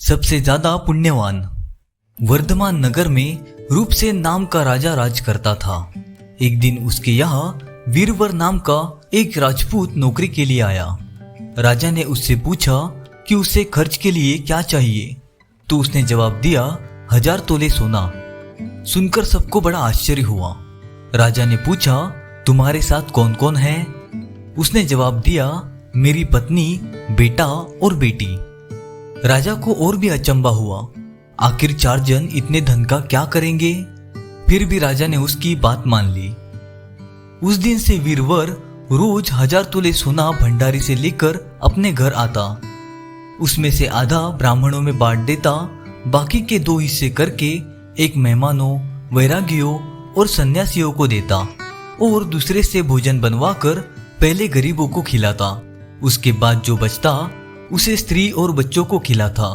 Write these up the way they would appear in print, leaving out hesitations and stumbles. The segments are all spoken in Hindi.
सबसे ज्यादा पुण्यवान। वर्धमान नगर में रूपसेन नाम का राजा राज करता था। एक दिन उसके यहाँ वीरवर नाम का एक राजपूत नौकरी के लिए आया। राजा ने उससे पूछा कि उसे खर्च के लिए क्या चाहिए, तो उसने जवाब दिया 1000 तोले सोना। सुनकर सबको बड़ा आश्चर्य हुआ। राजा ने पूछा तुम्हारे साथ कौन कौन है? उसने जवाब दिया मेरी पत्नी, बेटा और बेटी। राजा को और भी अचंभा हुआ, आखिर 4 जन इतने धन का क्या करेंगे? फिर भी राजा ने उसकी बात मान ली। उस दिन से वीरवर रोज 1000 तोले सोना भंडारी से लेकर अपने घर आता। उसमें से आधा ब्राह्मणों में बांट देता, बाकी के 2 हिस्से करके एक मेहमानों, वैरागियों और सन्यासियों को देता और दूसरे से भोजन बनवाकर पहले गरीबों को खिलाता। उसके बाद जो बचता उसे स्त्री और बच्चों को खिलाता,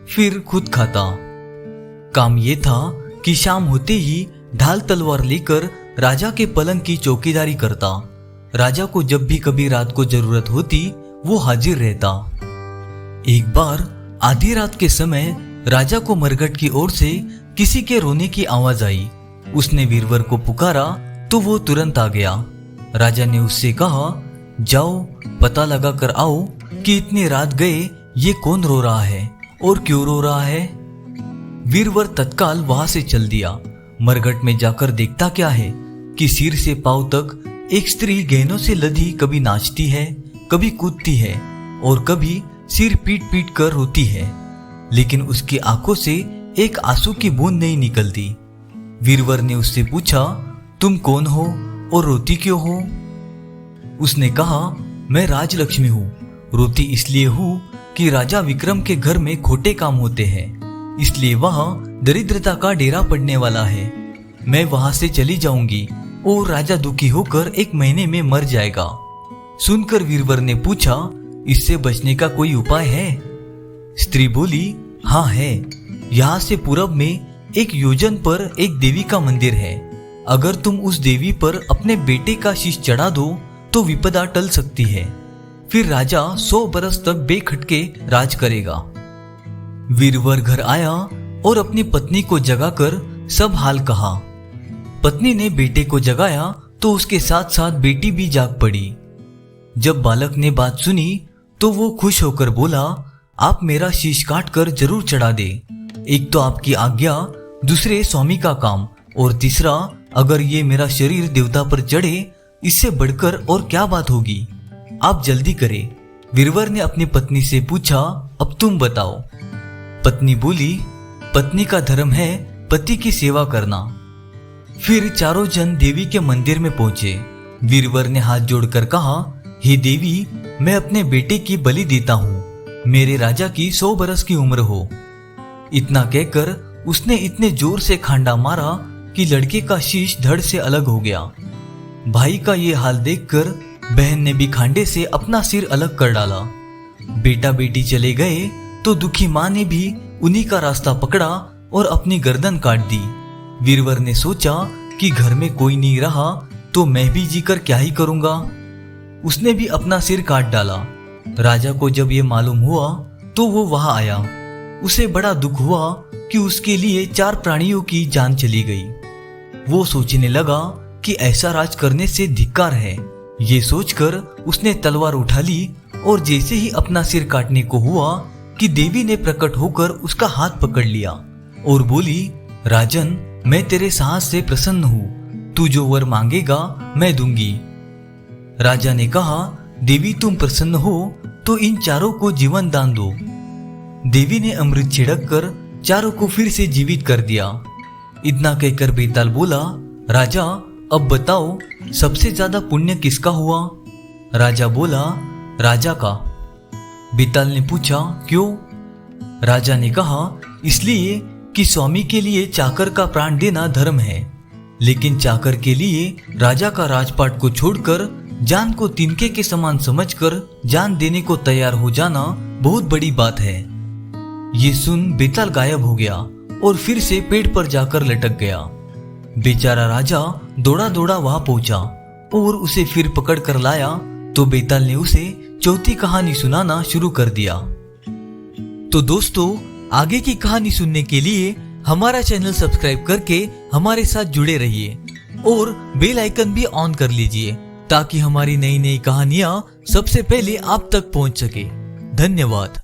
फिर खुद खाता। काम ये था कि शाम होते ही ढाल तलवार लेकर राजा के पलंग की चौकीदारी करता। राजा को जब भी कभी रात को जरूरत होती वो हाजिर रहता। एक बार आधी रात के समय राजा को मरघट की ओर से किसी के रोने की आवाज आई। उसने वीरवर को पुकारा तो वो तुरंत आ गया। राजा ने उससे कहा जाओ पता लगा कर आओ कि इतनी रात गए ये कौन रो रहा है और क्यों रो रहा है। वीरवर तत्काल वहां से चल दिया। मरघट में जाकर देखता क्या है कि सिर से पांव तक एक स्त्री गहनों से लदी कभी नाचती है, कभी कूदती है और कभी सिर पीट पीट कर रोती है, लेकिन उसकी आंखों से एक आंसू की बूंद नहीं निकलती। वीरवर ने उससे पूछा तुम कौन हो और रोती क्यों हो? उसने कहा मैं राजलक्ष्मी हूँ, रोती इसलिए हूँ कि राजा विक्रम के घर में खोटे काम होते हैं, इसलिए वहां दरिद्रता का डेरा पड़ने वाला है। मैं वहां से चली जाऊंगी और राजा दुखी होकर 1 महीने में मर जाएगा। सुनकर वीरवर ने पूछा इससे बचने का कोई उपाय है? स्त्री बोली हाँ है, यहाँ से पूरब में 1 योजन पर एक देवी का मंदिर है। अगर तुम उस देवी पर अपने बेटे का शीश चढ़ा दो तो विपदा टल सकती है, फिर राजा 100 बरस तक बेखटके राज करेगा। वीरवर घर आया और अपनी पत्नी को जगाकर सब हाल कहा। पत्नी ने बेटे को जगाया तो उसके साथ साथ बेटी भी जाग पड़ी। जब बालक ने बात सुनी तो वो खुश होकर बोला आप मेरा शीश काट कर जरूर चढ़ा दे। एक तो आपकी आज्ञा, दूसरे स्वामी का काम और तीसरा अगर ये मेरा शरीर देवता पर चढ़े इससे बढ़कर और क्या बात होगी। आप जल्दी करें। वीरवर ने अपनी पत्नी से पूछा अब तुम बताओ। पत्नी बोली पत्नी का धर्म है पति की सेवा करना। फिर चारों जन देवी के मंदिर में पहुंचे। वीरवर ने हाथ जोड़कर कहा हे देवी मैं अपने बेटे की बलि देता हूँ, मेरे राजा की 100 बरस की उम्र हो। इतना कहकर उसने इतने जोर से खांडा मारा कि लड़के का शीश धड़ से अलग हो गया। भाई का ये हाल देखकर बहन ने भी खांडे से अपना सिर अलग कर डाला। बेटा बेटी चले गए तो दुखी माँ ने भी उन्हीं का रास्ता पकड़ा और अपनी गर्दन काट दी। वीरवर ने सोचा कि घर में कोई नहीं रहा तो मैं भी जीकर क्या ही करूंगा। उसने भी अपना सिर काट डाला। राजा को जब ये मालूम हुआ तो वो वहां आया। उसे बड़ा दुख हुआ कि उसके लिए 4 प्राणियों की जान चली गई। वो सोचने लगा कि ऐसा राज करने से धिक्कार है। ये सोचकर उसने तलवार उठा ली और जैसे ही अपना सिर काटने को हुआ कि देवी ने प्रकट होकर उसका हाथ पकड़ लिया और बोली राजन मैं तेरे साहस से प्रसन्न हूँ, तू जो वर मांगेगा मैं दूंगी। राजा ने कहा देवी तुम प्रसन्न हो तो इन चारों को जीवन दान दो। देवी ने अमृत छिड़क कर चारों को फिर से जीवित कर दिया। इतना कहकर बेताल बोला राजा अब बताओ सबसे ज्यादा पुण्य किसका हुआ? राजा बोला राजा का। बेताल ने पूछा क्यों? राजा ने कहा इसलिए कि स्वामी के लिए चाकर का प्राण देना धर्म है, लेकिन चाकर के लिए राजा का राजपाट को छोड़कर जान को तिनके के समान समझकर जान देने को तैयार हो जाना बहुत बड़ी बात है। ये सुन बेताल गायब हो गया और फिर से पेड़ पर जाकर लटक गया। बेचारा राजा दौड़ा दौड़ा वहां पहुंचा और उसे फिर पकड़ कर लाया तो बेताल ने उसे चौथी कहानी सुनाना शुरू कर दिया। तो दोस्तों आगे की कहानी सुनने के लिए हमारा चैनल सब्सक्राइब करके हमारे साथ जुड़े रहिए और बेल आइकन भी ऑन कर लीजिए ताकि हमारी नई नई कहानियाँ सबसे पहले आप तक पहुँच सके। धन्यवाद।